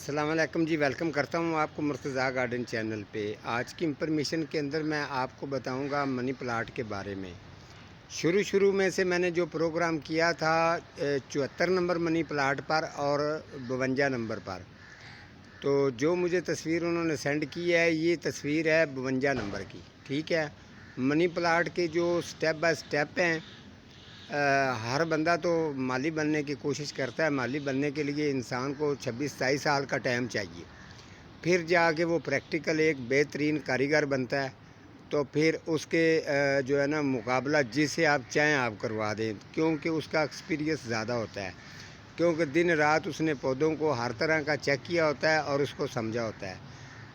अस्सलाम वालेकुम जी। वेलकम करता हूँ आपको मुर्तज़ा गार्डन चैनल पे। आज की इंफॉर्मेशन के अंदर मैं आपको बताऊँगा मनी प्लाट के बारे में। शुरू में से मैंने जो प्रोग्राम किया था 74 नंबर मनी प्लाट पर और 52 नंबर पर। तो जो मुझे तस्वीर उन्होंने सेंड की है, ये तस्वीर है 52 नंबर की। ठीक है। मनी प्लाट के जो स्टेप बाय स्टेप हैं, हर बंदा तो माली बनने की कोशिश करता है। माली बनने के लिए इंसान को 26-27 साल का टाइम चाहिए, फिर जाके वो प्रैक्टिकल एक बेहतरीन कारीगर बनता है। तो फिर उसके जो है ना मुकाबला जिसे आप चाहें आप करवा दें, क्योंकि उसका एक्सपीरियंस ज़्यादा होता है, क्योंकि दिन रात उसने पौधों को हर तरह का चेक किया होता है और उसको समझा होता है।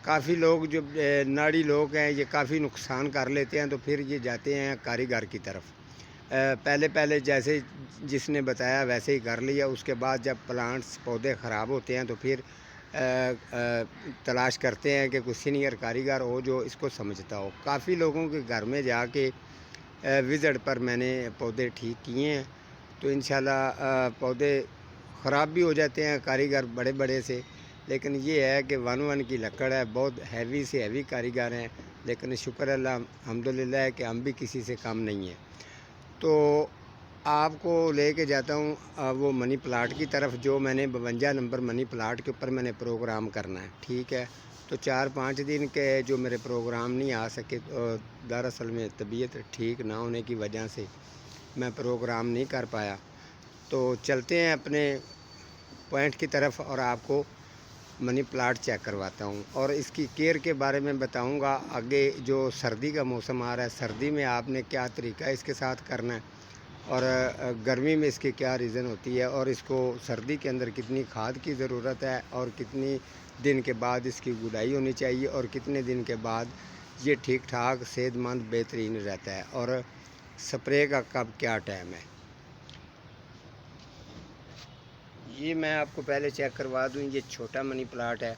काफ़ी लोग जो नाड़ी लोग हैं, ये काफ़ी नुकसान कर लेते हैं, तो फिर ये जाते हैं कारीगर की तरफ। पहले जैसे जिसने बताया वैसे ही कर लिया। उसके बाद जब प्लांट्स पौधे ख़राब होते हैं तो फिर तलाश करते हैं कि कोई सीनियर कारीगर हो जो इसको समझता हो। काफ़ी लोगों के घर में जाके विज़िट पर मैंने पौधे ठीक किए हैं। तो इंशाल्लाह पौधे ख़राब भी हो जाते हैं कारीगर बड़े बड़े से, लेकिन ये है कि वन की लकड़ है, बहुत हैवी से हैवी कारीगर हैं। लेकिन शुक्र अल्लाह अल्हम्दुलिल्लाह है कि हम भी किसी से कम नहीं हैं। तो आपको लेके जाता हूँ वो मनी प्लाट की तरफ, जो मैंने 52 नंबर मनी प्लाट के ऊपर मैंने प्रोग्राम करना है। ठीक है। तो 4-5 दिन के जो मेरे प्रोग्राम नहीं आ सके, दरअसल में तबीयत ठीक ना होने की वजह से मैं प्रोग्राम नहीं कर पाया। तो चलते हैं अपने पॉइंट की तरफ और आपको मनी प्लाट चेक करवाता हूँ और इसकी केयर के बारे में बताऊँगा। आगे जो सर्दी का मौसम आ रहा है, सर्दी में आपने क्या तरीका इसके साथ करना है और गर्मी में इसकी क्या रीज़न होती है, और इसको सर्दी के अंदर कितनी खाद की ज़रूरत है, और कितनी दिन के बाद इसकी गुडाई होनी चाहिए, और कितने दिन के बाद ये ठीक ठाक सेहतमंद बेहतरीन रहता है, और स्प्रे का कब क्या टाइम है। ये मैं आपको पहले चेक करवा दूँ। ये छोटा मनी प्लाट है,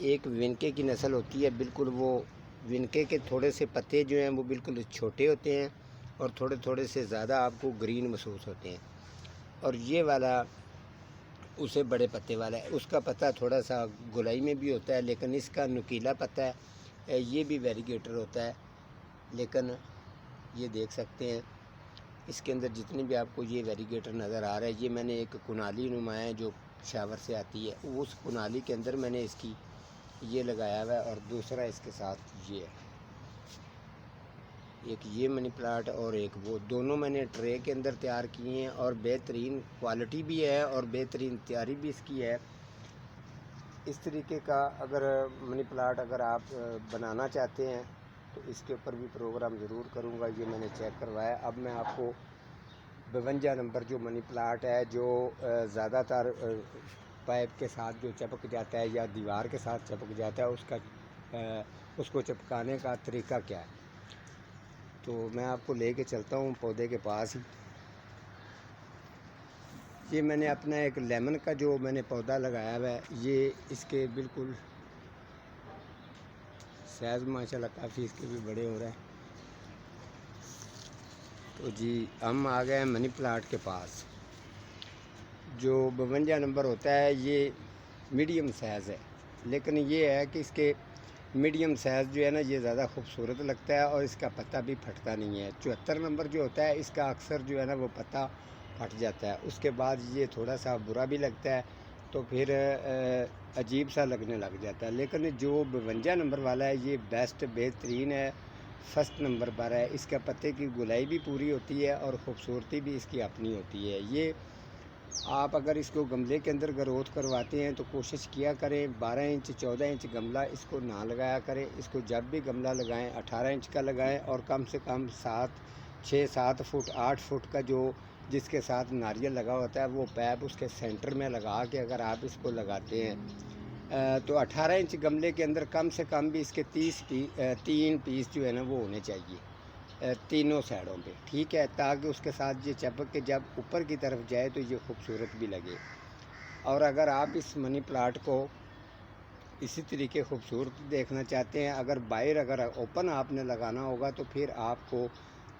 एक विनके की नस्ल होती है। बिल्कुल वो विनके के थोड़े से पत्ते जो हैं वो बिल्कुल छोटे होते हैं और थोड़े थोड़े से ज़्यादा आपको ग्रीन महसूस होते हैं। और ये वाला उसे बड़े पत्ते वाला है, उसका पत्ता थोड़ा सा गुलाई में भी होता है, लेकिन इसका नुकीला पत्ता है। ये भी वेरीगेटर होता है, लेकिन ये देख सकते हैं इसके अंदर जितनी भी आपको ये वेरीगेटर नज़र आ रहा है, ये मैंने एक कुनाली नुमा है जो शावर से आती है, उस कुनाली के अंदर मैंने इसकी ये लगाया हुआ है। और दूसरा इसके साथ ये है, एक ये मनी प्लाट और एक वो, दोनों मैंने ट्रे के अंदर तैयार किए हैं और बेहतरीन क्वालिटी भी है और बेहतरीन तैयारी भी इसकी है। इस तरीके का अगर मनी प्लाट अगर आप बनाना चाहते हैं तो इसके ऊपर भी प्रोग्राम ज़रूर करूँगा। ये मैंने चेक करवाया। अब मैं आपको 52 नंबर जो मनी प्लाट है, जो ज़्यादातर पाइप के साथ जो चिपक जाता है या दीवार के साथ चिपक जाता है, उसको चिपकाने का तरीका क्या है, तो मैं आपको लेके चलता हूँ पौधे के पास ही। ये मैंने अपना एक लेमन का जो मैंने पौधा लगाया हुआ है, ये इसके बिल्कुल साइज़ माशाल्लाह काफ़ी इसके भी बड़े हो रहे हैं। तो जी हम आ गए हैं मनी प्लाट के पास। जो 52 नंबर होता है ये मीडियम साइज़ है, लेकिन ये है कि इसके मीडियम साइज़ जो है ना ये ज़्यादा खूबसूरत लगता है और इसका पत्ता भी फटता नहीं है। 74 नंबर जो होता है इसका अक्सर जो है ना वो पत्ता फट जाता है, उसके बाद ये थोड़ा सा बुरा भी लगता है, तो फिर अजीब सा लगने लग जाता है। लेकिन जो 52 नंबर वाला है ये बेस्ट बेहतरीन है, फर्स्ट नंबर पर है। इसका पत्ते की गुलाई भी पूरी होती है और ख़ूबसूरती भी इसकी अपनी होती है। ये आप अगर इसको गमले के अंदर ग्रोथ करवाते हैं तो कोशिश किया करें 12 इंच 14 इंच गमला इसको ना लगाया करें। इसको जब भी गमला लगाएं 18 इंच का लगाएं, और कम से कम 6-7 फुट 8 फुट का जो जिसके साथ नारियल लगा होता है वो पैप उसके सेंटर में लगा के अगर आप इसको लगाते हैं तो 18 इंच गमले के अंदर कम से कम भी इसके 3 पीस जो है ना वो होने चाहिए तीनों साइडों पे। ठीक है, ताकि उसके साथ ये चिपक के जब ऊपर की तरफ जाए तो ये खूबसूरत भी लगे। और अगर आप इस मनी प्लाट को इसी तरीके खूबसूरत देखना चाहते हैं, अगर ओपन आपने लगाना होगा तो फिर आपको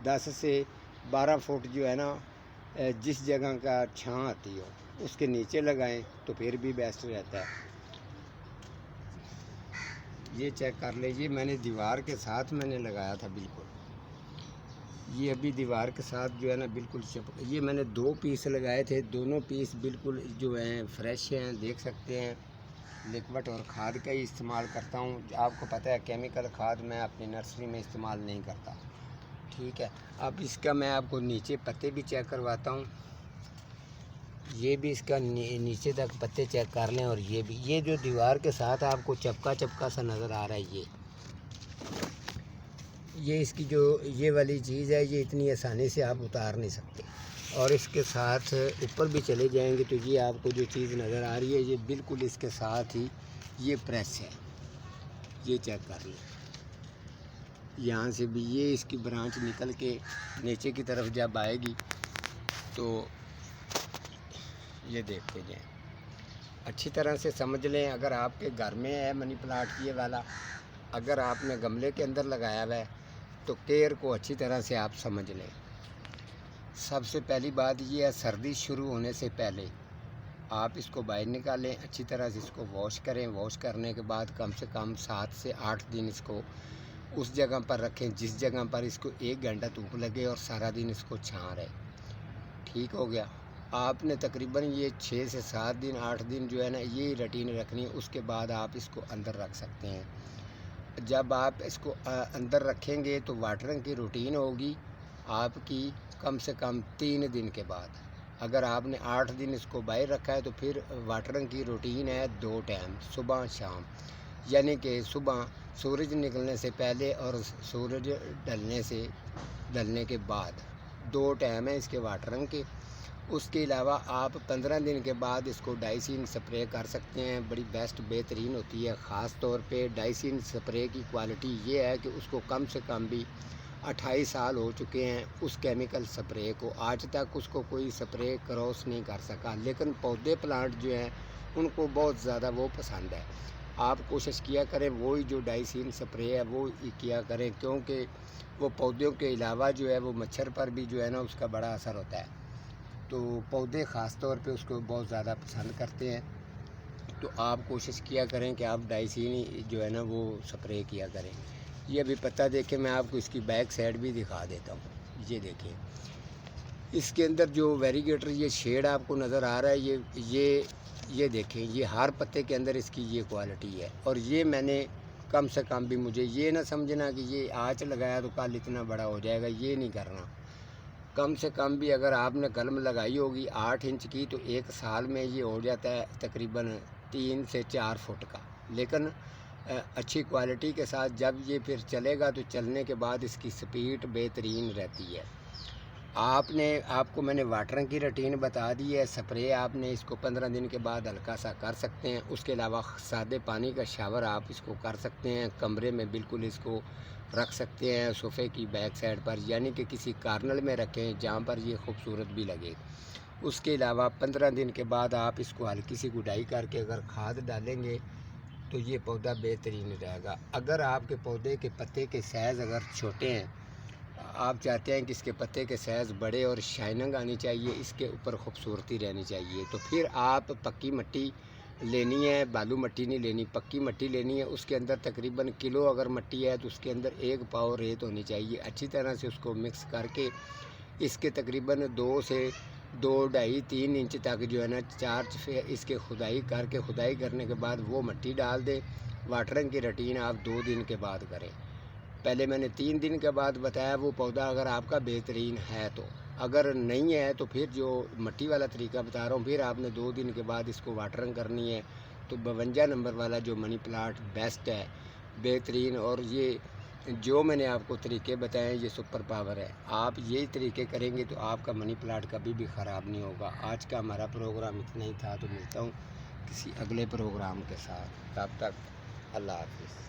10 से 12 फुट जो है ना जिस जगह का छां आती हो उसके नीचे लगाएं तो फिर भी बेस्ट रहता है। یہ چیک کر لیجیے، میں نے دیوار کے ساتھ میں نے لگایا تھا بالکل، یہ ابھی دیوار کے ساتھ جو ہے نا بالکل یہ میں نے 2 پیس لگائے تھے، دونوں پیس بالکل جو ہیں فریش ہیں، دیکھ سکتے ہیں۔ لیکوڈ اور کھاد کا ہی استعمال کرتا ہوں، آپ کو پتہ ہے کیمیکل کھاد میں اپنی نرسری میں استعمال نہیں کرتا، ٹھیک ہے۔ اب اس کا میں آپ کو نیچے پتے بھی چیک کرواتا ہوں، یہ بھی اس کا نیچے تک پتے چیک کر لیں، اور یہ جو دیوار کے ساتھ آپ کو چپکا چپکا سا نظر آ رہا ہے، یہ اس کی جو یہ والی چیز ہے، یہ اتنی آسانی سے آپ اتار نہیں سکتے، اور اس کے ساتھ اوپر بھی چلے جائیں گے تو یہ آپ کو جو چیز نظر آ رہی ہے، یہ بالکل اس کے ساتھ ہی یہ پریس ہے، یہ چیک کر لیں۔ یہاں سے بھی یہ اس کی برانچ نکل کے نیچے کی طرف جب آئے گی تو یہ دیکھتے جائیں، اچھی طرح سے سمجھ لیں۔ اگر آپ کے گھر میں ہے منی پلانٹ یہ والا، اگر آپ نے گملے کے اندر لگایا ہوا ہے تو کیئر کو اچھی طرح سے آپ سمجھ لیں۔ سب سے پہلی بات یہ ہے، سردی شروع ہونے سے پہلے آپ اس کو باہر نکالیں، اچھی طرح سے اس کو واش کریں، واش کرنے کے بعد کم سے کم 7 سے 8 دن اس کو اس جگہ پر رکھیں جس جگہ پر اس کو 1 گھنٹہ دھوپ لگے اور سارا دن اس کو چھاں رہے، ٹھیک ہو گیا۔ آپ نے تقریباً یہ 6 سے 7 دن 8 دن جو ہے نا یہ روٹین رکھنی ہے، اس کے بعد آپ اس کو اندر رکھ سکتے ہیں۔ جب آپ اس کو اندر رکھیں گے تو واٹرنگ کی روٹین ہوگی آپ کی کم سے کم 3 دن کے بعد۔ اگر آپ نے 8 دن اس کو باہر رکھا ہے تو پھر واٹرنگ کی روٹین ہے 2 ٹائم، صبح شام، یعنی کہ صبح سورج نکلنے سے پہلے اور سورج ڈلنے کے بعد 2 ٹائم ہیں اس کے واٹرنگ کے۔ اس کے علاوہ آپ 15 دن کے بعد اس کو ڈائسین سپرے کر سکتے ہیں، بڑی بیسٹ بہترین ہوتی ہے۔ خاص طور پہ ڈائسین سپرے کی کوالٹی یہ ہے کہ اس کو کم سے کم بھی 28 سال ہو چکے ہیں اس کیمیکل سپرے کو، آج تک اس کو کوئی سپرے کراس نہیں کر سکا، لیکن پودے پلانٹ جو ہیں ان کو بہت زیادہ وہ پسند ہے۔ آپ کوشش کیا کریں وہی جو ڈائسین سپرے ہے وہ کیا کریں، کیونکہ وہ پودوں کے علاوہ جو ہے وہ مچھر پر بھی جو ہے نا اس کا بڑا اثر ہوتا ہے، تو پودے خاص طور پہ اس کو بہت زیادہ پسند کرتے ہیں۔ تو آپ کوشش کیا کریں کہ آپ ڈائسین جو ہے نا وہ سپرے کیا کریں۔ یہ ابھی پتہ دیکھیں، میں آپ کو اس کی بیک سائڈ بھی دکھا دیتا ہوں، یہ دیکھیں اس کے اندر جو ویریگیٹر یہ شیڈ آپ کو نظر آ رہا ہے، یہ دیکھیں، یہ ہر پتے کے اندر اس کی یہ کوالٹی ہے، اور یہ میں نے کم سے کم بھی، مجھے یہ نہ سمجھنا کہ یہ آج لگایا تو کل اتنا بڑا ہو جائے گا، یہ نہیں کرنا۔ کم سے کم بھی اگر آپ نے کلم لگائی ہوگی 8 انچ کی تو 1 سال میں یہ ہو جاتا ہے تقریباً 3 سے 4 فٹ کا، لیکن اچھی کوالٹی کے ساتھ جب یہ پھر چلے گا تو چلنے کے بعد اس کی سپیڈ بہترین رہتی ہے۔ آپ کو میں نے واٹرنگ کی روٹین بتا دی ہے، سپرے آپ نے اس کو 15 دن کے بعد ہلکا سا کر سکتے ہیں، اس کے علاوہ سادے پانی کا شاور آپ اس کو کر سکتے ہیں، کمرے میں بالکل اس کو رکھ سکتے ہیں صوفے کی بیک سائڈ پر، یعنی کہ کسی کارنر میں رکھیں جہاں پر یہ خوبصورت بھی لگے۔ اس کے علاوہ 15 دن کے بعد آپ اس کو ہلکی سی گڈائی کر کے اگر کھاد ڈالیں گے تو یہ پودا بہترین رہے گا۔ اگر آپ کے پودے کے پتے کے سائز اگر چھوٹے ہیں، آپ چاہتے ہیں کہ اس کے پتے کے سائز بڑے اور شائننگ آنی چاہیے، اس کے اوپر خوبصورتی رہنی چاہیے، تو پھر آپ پکی مٹی لینی ہے، بالو مٹی نہیں لینی، پکی مٹی لینی ہے۔ اس کے اندر تقریباً کلو اگر مٹی ہے تو اس کے اندر 1 پاؤ ریت ہونی چاہیے، اچھی طرح سے اس کو مکس کر کے اس کے تقریباً 2 سے 2.5-3 انچ تک جو ہے نا 4 اس کے کھدائی کر کے، کھدائی کرنے کے بعد وہ مٹی ڈال دیں۔ واٹرنگ کی روٹین آپ 2 دن کے بعد کریں، پہلے میں نے 3 دن کے بعد بتایا، وہ پودا اگر آپ کا بہترین ہے تو، اگر نہیں ہے تو پھر جو مٹی والا طریقہ بتا رہا ہوں، پھر آپ نے 2 دن کے بعد اس کو واٹرنگ کرنی ہے۔ تو 52 نمبر والا جو منی پلانٹ بیسٹ ہے، بہترین، اور یہ جو میں نے آپ کو طریقے بتائے ہیں یہ سپر پاور ہے، آپ یہی طریقے کریں گے تو آپ کا منی پلانٹ کبھی بھی خراب نہیں ہوگا۔ آج کا ہمارا پروگرام اتنا ہی تھا، تو ملتا ہوں کسی اگلے پروگرام کے ساتھ، تب تک اللہ حافظ۔